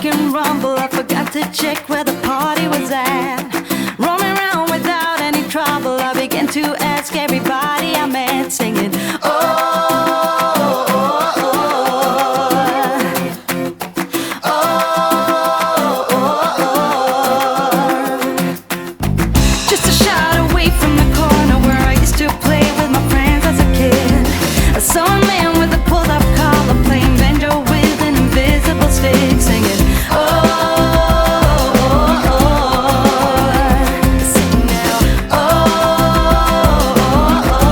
shake and rumble. I forgot to check where the party was at. Roaming around without any trouble, I began to ask everybody I met, singing, oh, oh, oh, oh, oh, oh. Just a shot away from the corner where I used to play with my friends as a kid, I saw a man with a pulled up collar playing banjo with an invisible stick, singing, oh, oh, oh, oh. Sing now, oh, oh, oh.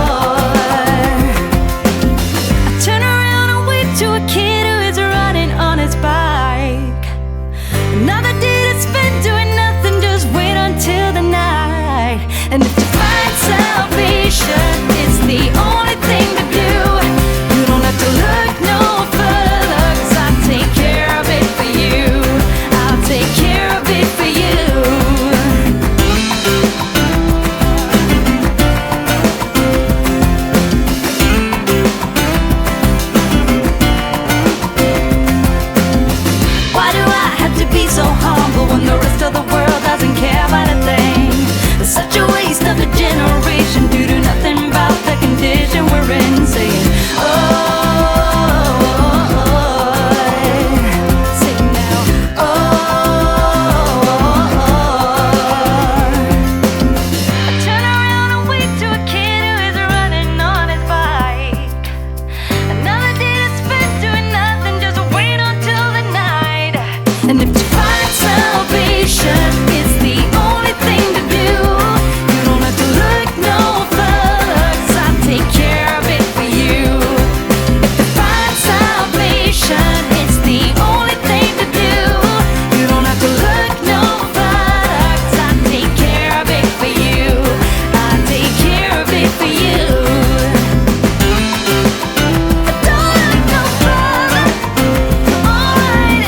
I turn around and wave to a kid who is running on his bike. Another day to spend doing nothing, just wait until the night. And if you find salvation, it's the only thing to do. You don't have to look no further, 'cause I'll take care of it for you. I'll take care of it for you. Why do I have to be so humble when the rest of the world doesn't care about a thing? It's such a waste of a generation due to nothing about the condition we're in, saying, oh, oh, oh. Sing now, oh, oh, oh. I turn around and wave to a kid who is running on his bike. Another day to spend doing nothing, just wait until the night. And if you find salvation, it's the only thing to do. You don't have to look no further, 'cause I'll take care of it for you. If you find salvation, it's the only thing to do. You don't have to look no further, 'cause I'll take care of it for you. I'll take care of it for you. Don't look no further. Alright.